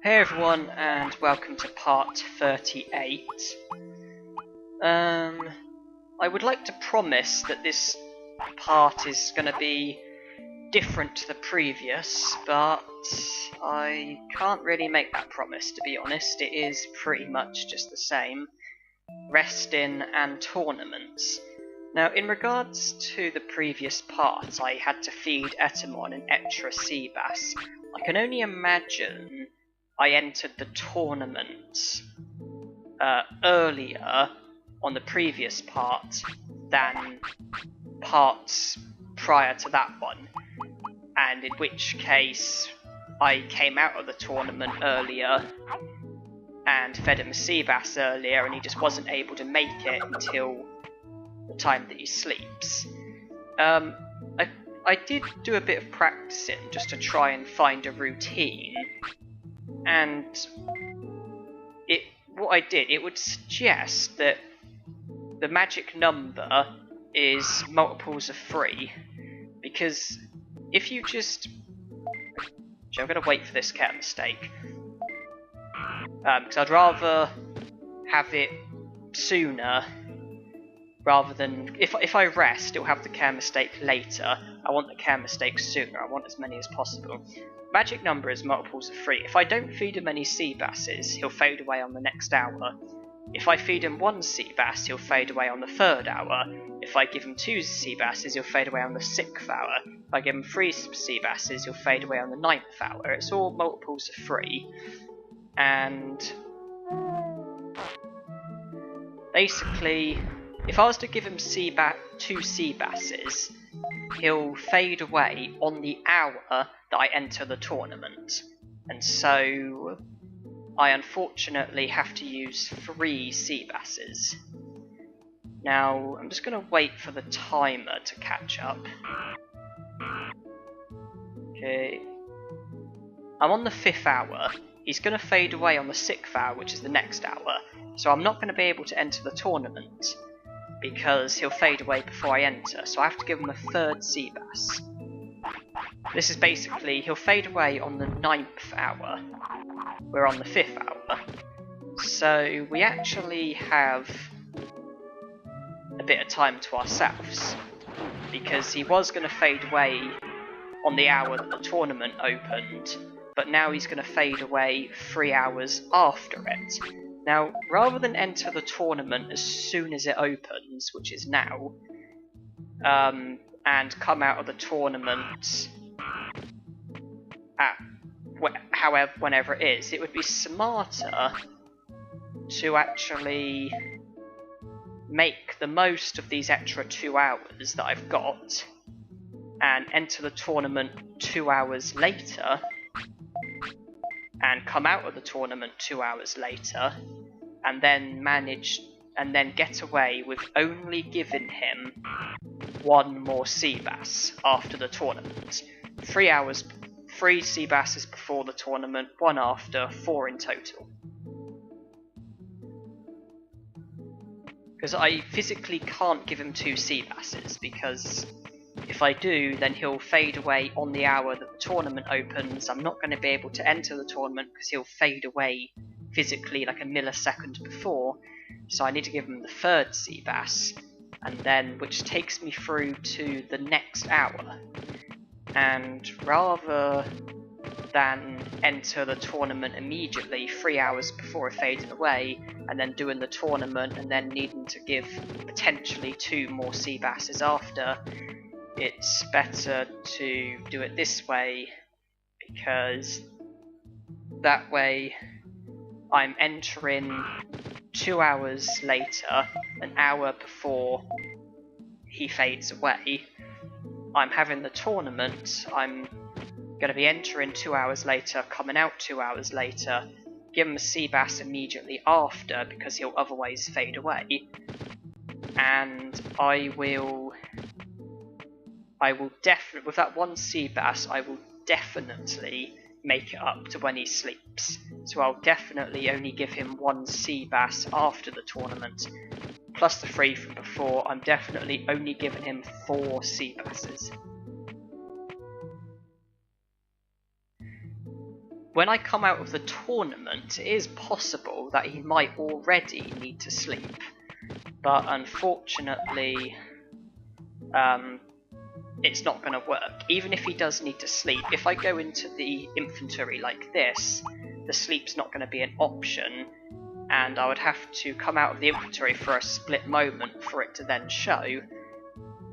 Hey everyone, and welcome to part 38. I would like to promise that this part is going to be different to the previous, but I can't really make that promise, to be honest. It is pretty much just the same. Resting and tournaments. Now, in regards to the previous part, I had to feed Etemon an extra sea bass. I can only imagine I entered the tournament earlier on the previous part than parts prior to that one, and in which case I came out of the tournament earlier and fed him a sea bass earlier, and he just wasn't able to make it until the time that he sleeps. I did do a bit of practicing just to try and find a routine, and what I did, it would suggest that the magic number is multiples of 3, because if you just... I'm going to wait for this cat mistake, because I'd rather have it sooner rather than... If I rest, it'll have the care mistake later. I want the care mistake sooner. I want as many as possible. Magic number is multiples of 3. If I don't feed him any sea basses, he'll fade away on the next hour. If I feed him 1 sea bass, he'll fade away on the 3rd hour. If I give him 2 sea basses, he'll fade away on the 6th hour. If I give him 3 sea basses, he'll fade away on the 9th hour. It's all multiples of 3. And basically, if I was to give him 2 sea basses, he'll fade away on the hour that I enter the tournament. And so I unfortunately have to use 3 sea basses. Now, I'm just going to wait for the timer to catch up. Okay. I'm on the 5th hour. He's going to fade away on the 6th hour, which is the next hour. So I'm not going to be able to enter the tournament, because he'll fade away before I enter, so I have to give him a 3rd sea bass. This is basically, he'll fade away on the 9th hour. We're on the 5th hour. So we actually have a bit of time to ourselves, because he was going to fade away on the hour that the tournament opened, but now he's going to fade away 3 hours after it. Now, rather than enter the tournament as soon as it opens, which is now, and come out of the tournament at whenever it is, it would be smarter to actually make the most of these extra 2 hours that I've got and enter the tournament 2 hours later and come out of the tournament 2 hours later, and then get away with only giving him 1 more sea bass after the tournament. 3 sea basses before the tournament, 1 after, 4 in total. Because I physically can't give him 2 sea basses, because if I do, then he'll fade away on the hour that the tournament opens. I'm not going to be able to enter the tournament because he'll fade away physically like a millisecond before. So I need to give him the 3rd sea bass, and then which takes me through to the next hour. And rather than enter the tournament immediately 3 hours before it faded away, and then doing the tournament and then needing to give potentially 2 more sea basses after, it's better to do it this way, because that way I'm entering 2 hours later, an hour before he fades away. I'm having the tournament, I'm going to be entering 2 hours later, coming out 2 hours later, give him a sea bass immediately after because he'll otherwise fade away, and I will definitely, with that 1 sea bass, I will definitely make it up to when he sleeps. So I'll definitely only give him 1 sea bass after the tournament, plus the 3 from before. I'm definitely only giving him 4 sea basses. when I come out of the tournament, it is possible that he might already need to sleep. But unfortunately, it's not going to work. Even if he does need to sleep, if I go into the inventory like this, the sleep's not going to be an option, and I would have to come out of the inventory for a split moment for it to then show,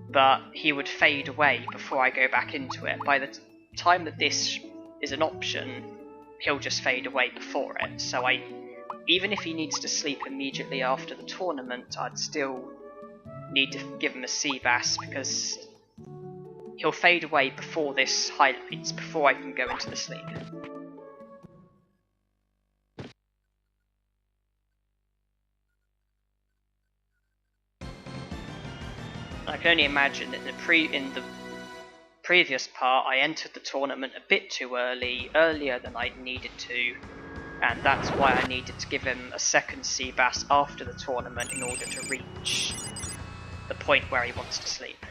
but he would fade away before I go back into it. By the time that this is an option, he'll just fade away before it, so even if he needs to sleep immediately after the tournament, I'd still need to give him a sea bass, because he'll fade away before this highlights, before I can go into the sleep. I can only imagine that in the previous part I entered the tournament a bit too early, earlier than I needed to, and that's why I needed to give him a second sea bass after the tournament in order to reach the point where he wants to sleep.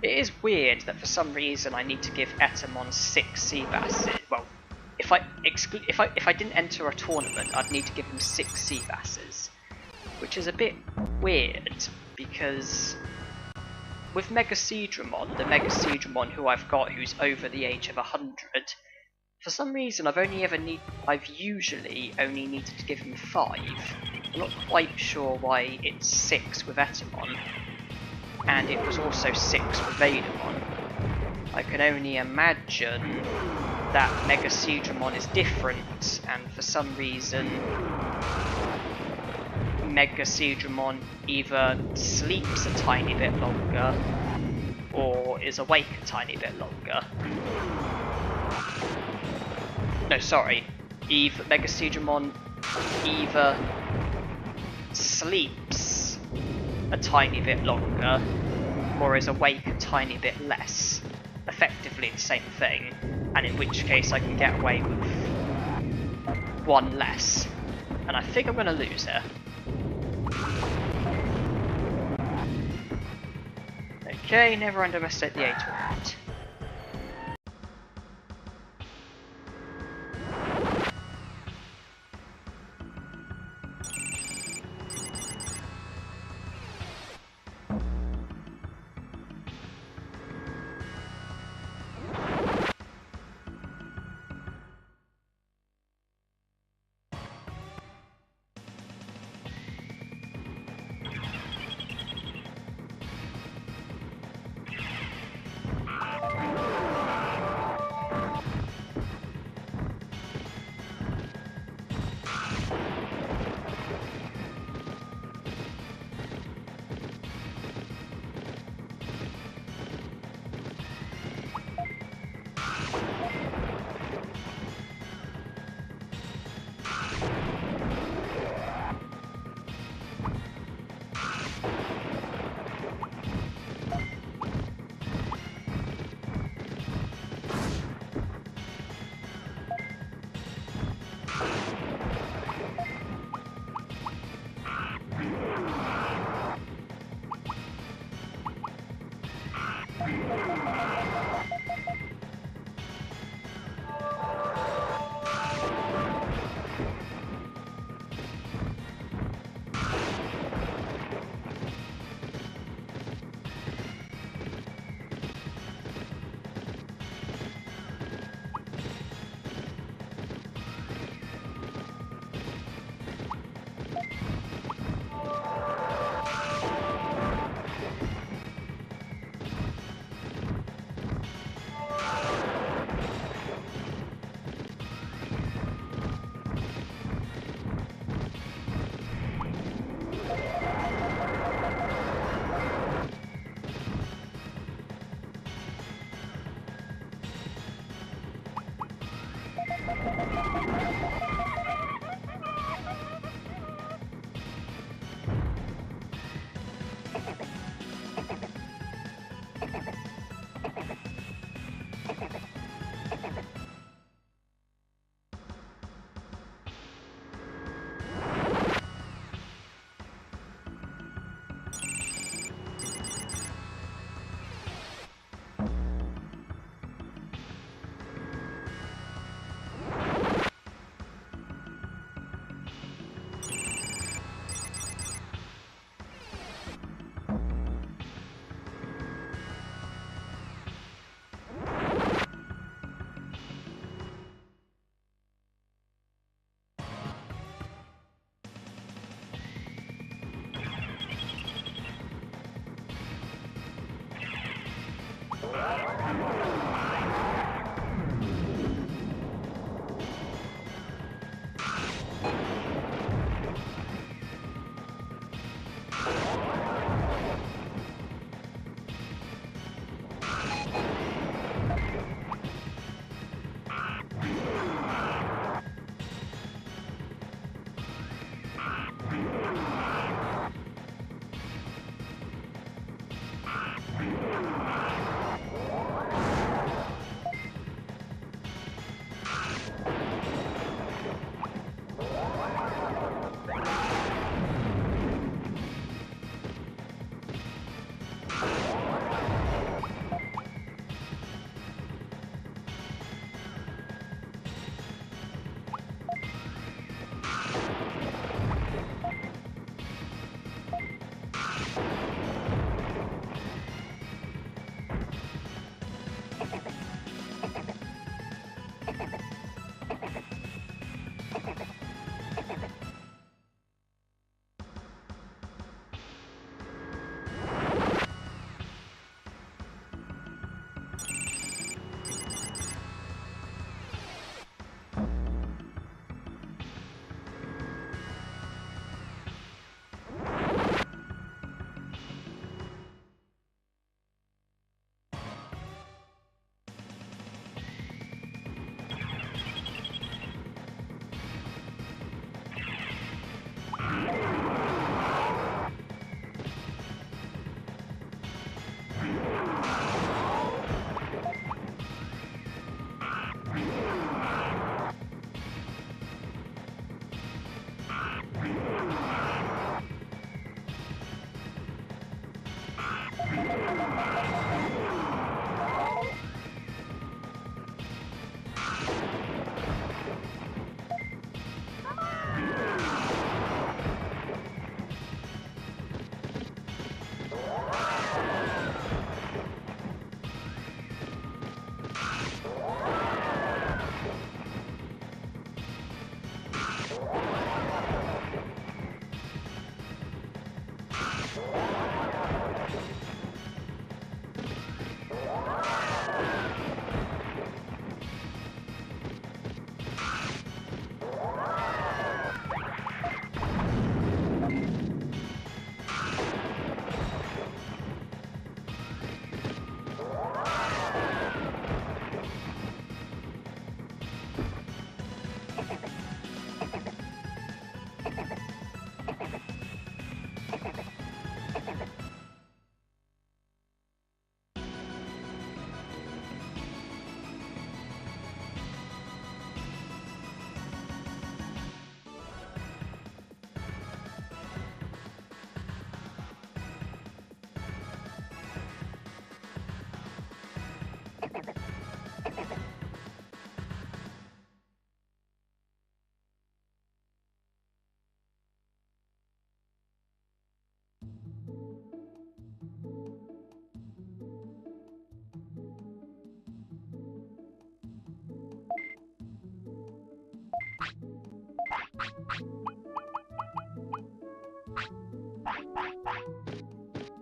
It is weird that for some reason I need to give Etamon 6 sea basses. Well, if I didn't enter a tournament, I'd need to give him 6 sea basses, which is a bit weird because with Mega Seadramon, the Mega Seadramon who I've got who's over the age of 100, for some reason I've usually only needed to give him 5. I'm not quite sure why it's 6 with Etamon, and it was also 6 with Vaidamon. I can only imagine that Mega Seadramon is different, and for some reason Mega Seadramon either sleeps a tiny bit longer or is awake a tiny bit longer. No, sorry. Mega Seadramon either sleeps a tiny bit longer or is awake a tiny bit less. Effectively the same thing, and in which case I can get away with 1 less. And I think I'm going to lose here. Okay, never underestimate the A tournament.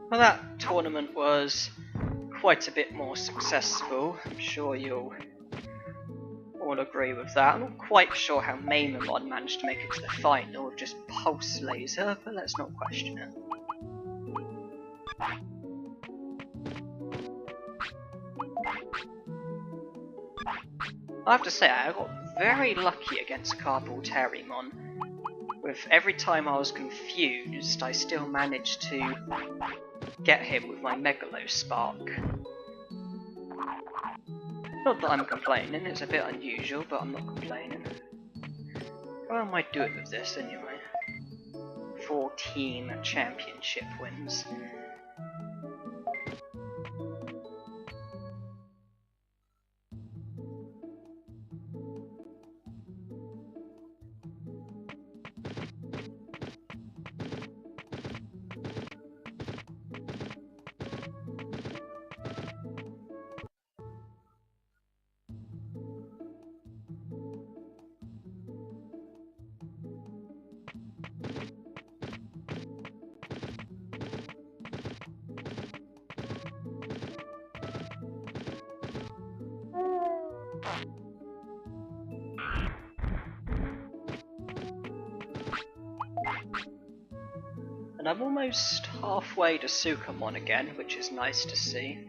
Well, that tournament was quite a bit more successful. I'm sure you'll all agree with that. I'm not quite sure how Monzaemon managed to make it to the final with just Pulse Laser, but let's not question it. I have to say, I got very lucky against Drimogemon. With every time I was confused, I still managed to get him with my Megalospark. Not that I'm complaining, it's a bit unusual, but I'm not complaining. How am I doing with this anyway? 14 championship wins. And I'm almost halfway to Sukamon again, which is nice to see.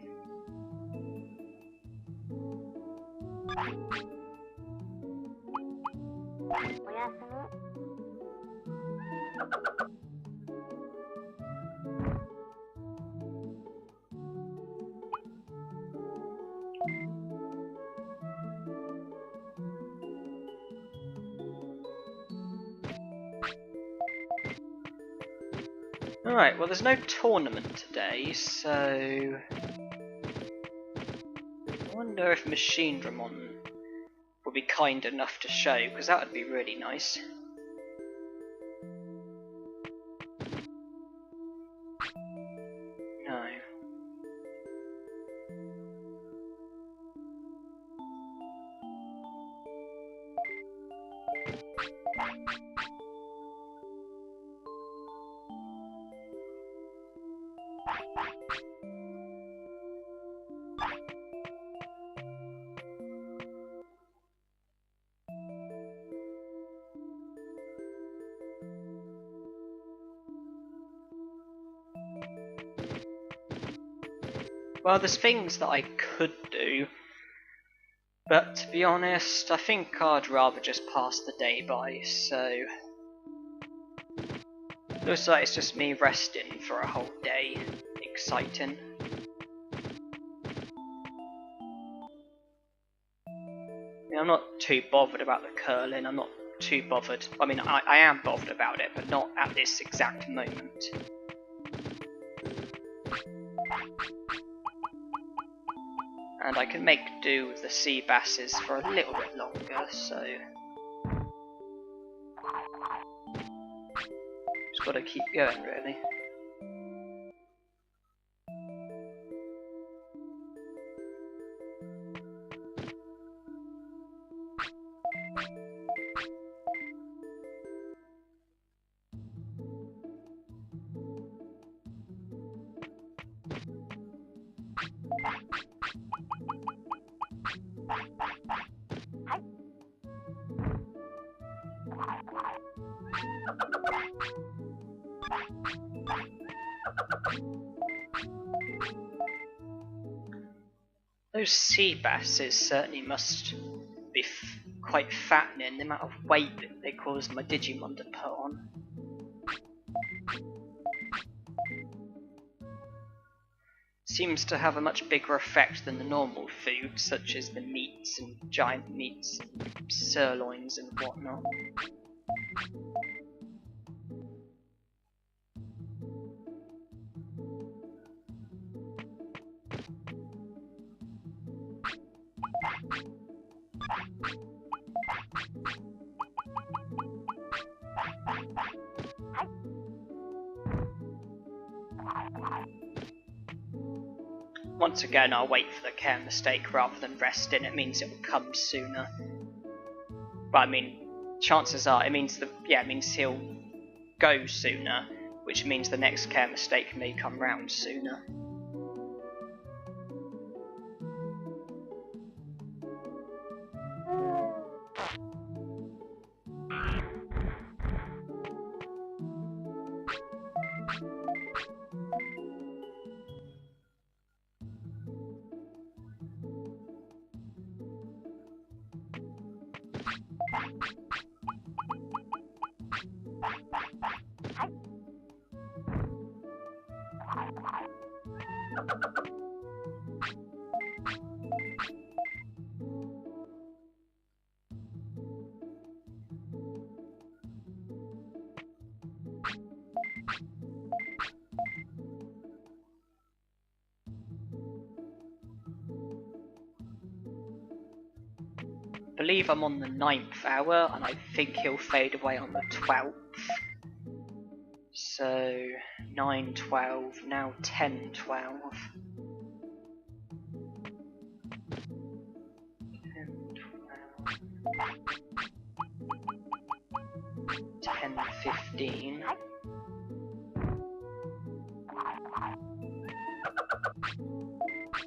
Alright, well there's no tournament today, so I wonder if Drimogemon will be kind enough to show, because that would be really nice. No. Well, there's things that I could do, but to be honest, I think I'd rather just pass the day by, so... Looks like it's just me resting for a whole day. Exciting. I'm not too bothered about the curling, I'm not too bothered. I mean, I am bothered about it, but not at this exact moment. And I can make do with the sea basses for a little bit longer, so... Just gotta keep going, really. Those sea basses certainly must be quite fattening, the amount of weight that they cause my Digimon to put on. Seems to have a much bigger effect than the normal food, such as the meats and giant meats and sirloins and whatnot. Once again, I'll wait for the care mistake rather than resting. It means it will come sooner. But I mean, chances are it means it means he'll go sooner, which means the next care mistake may come round sooner. I believe I'm on the 9th hour, and I think he'll fade away on the 12th. So 9, 12, now 10, 12. 10, 15.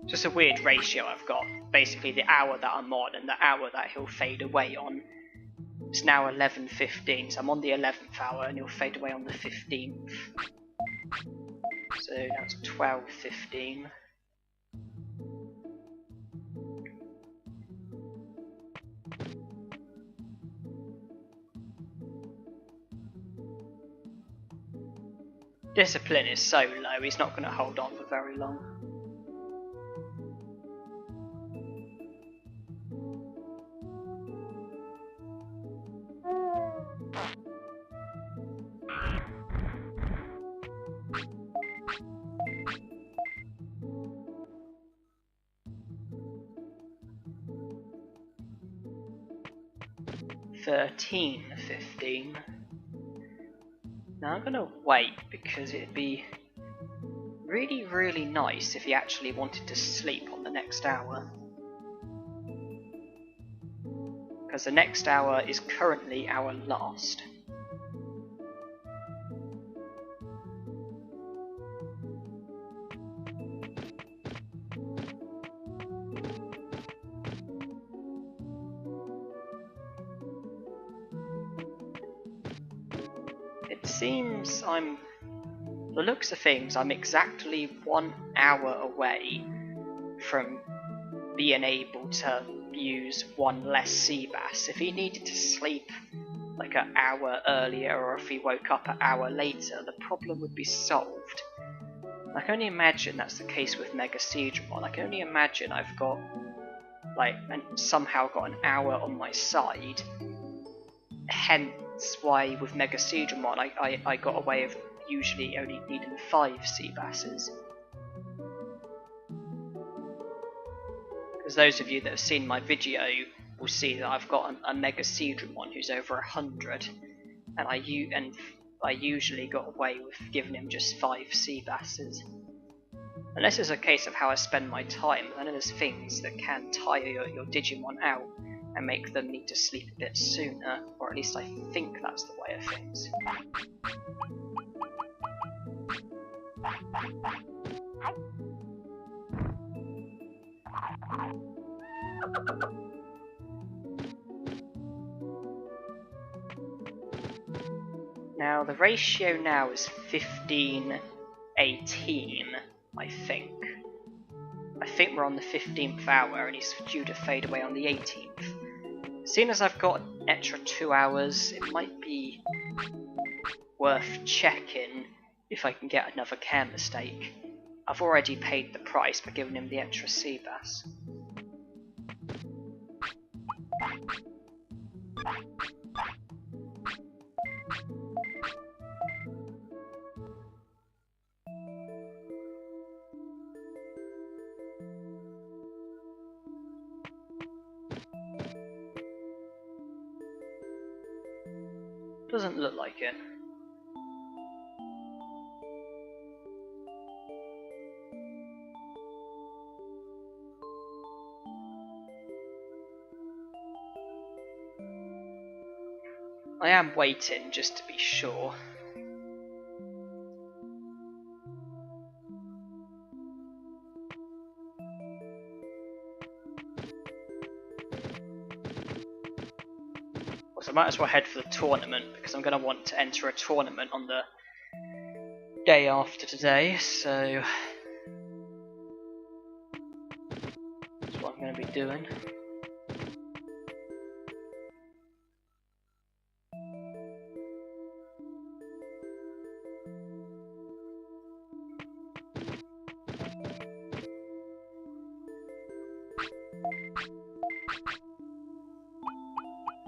Just a weird ratio I've got. Basically the hour that I'm on and the hour that he'll fade away on. It's now 11:15, so I'm on the 11th hour and he'll fade away on the 15th. So now it's 12:15. Discipline is so low, he's not going to hold on for very long. $13.15. Now I'm gonna wait because it'd be really nice if he actually wanted to sleep on the next hour. because the next hour is currently our last. It seems the looks of things, I'm exactly 1 hour away from being able to use one less sea bass. If he needed to sleep like an hour earlier, or if he woke up an hour later, the problem would be solved. I can only imagine that's the case with Mega Seadramon. I can only imagine I've got somehow got an hour on my side. Hence why with Mega Seadramon I got away with usually only needing 5 sea basses. Because those of you that have seen my video will see that I've got a Mega Seadramon who's over 100, and I usually got away with giving him just 5 sea basses. Unless it's a case of how I spend my time, I know there's things that can tire your Digimon out and make them need to sleep a bit sooner, or at least I think that's the way of things. Now the ratio now is 15-18, I think. I think we're on the 15th hour and he's due to fade away on the 18th. Seeing as I've got an extra 2 hours, it might be worth checking if I can get another care mistake. I've already paid the price by giving him the extra sea bass. Doesn't look like it. I am waiting just to be sure. So I might as well head for the tournament, because I'm going to want to enter a tournament on the day after today, so that's what I'm going to be doing.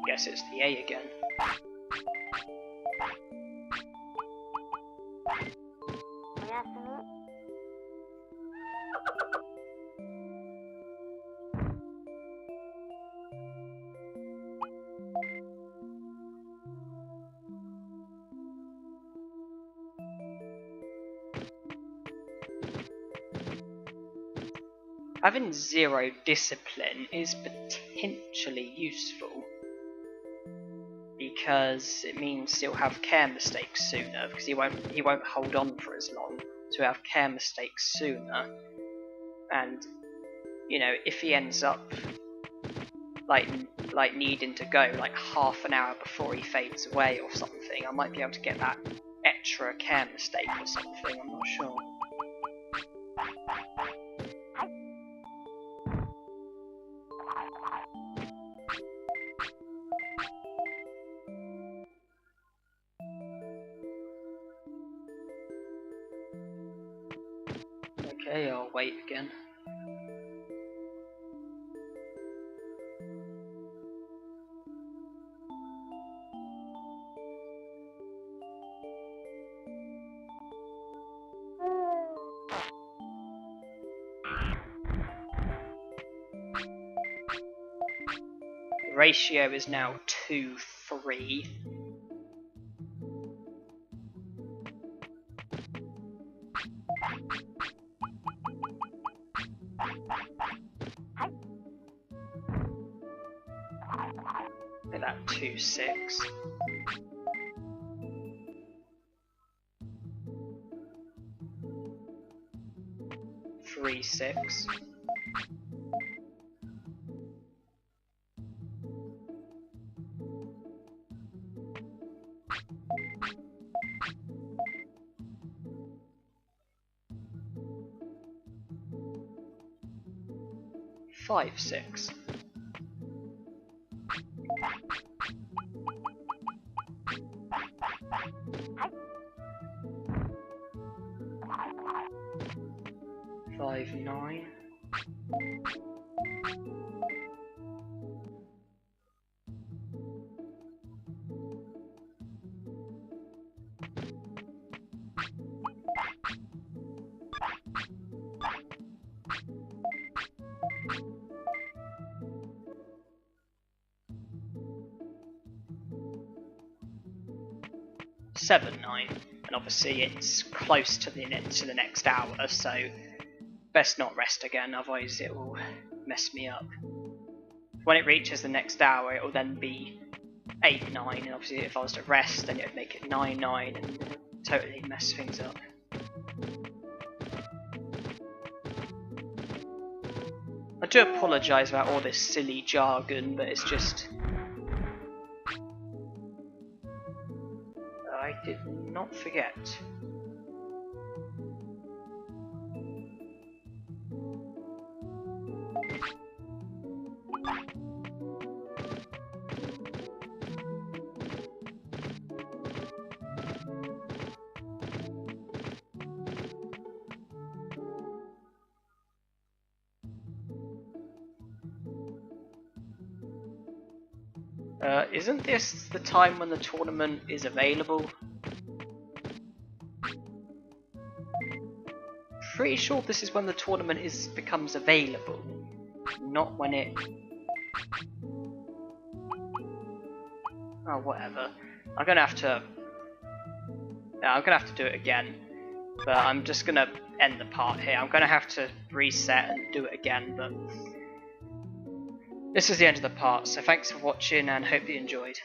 Guess it's the A again. Having 0 discipline is potentially useful, because it means he'll have care mistakes sooner, because he won't hold on for as long, so he'll have care mistakes sooner. And you know, if he ends up like needing to go like half an hour before he fades away or something, I might be able to get that extra care mistake or something, I'm not sure. Okay, I'll wait again. The ratio is now 2-3. Make that 2-6. 3-6. 5-6. 5-9. 7-9, and obviously it's close to the next hour, so best not rest again, otherwise it will mess me up. When it reaches the next hour, it will then be 8-9, and obviously if I was to rest, then it would make it 9-9 and totally mess things up. I do apologise about all this silly jargon, but it's just... I did not forget. Isn't this the time when the tournament is available? Pretty sure this is when the tournament becomes available, not when it... Oh, whatever. I'm gonna have to do it again, but I'm just gonna end the part here. I'm gonna have to reset and do it again, but this is the end of the part, so thanks for watching and hope you enjoyed.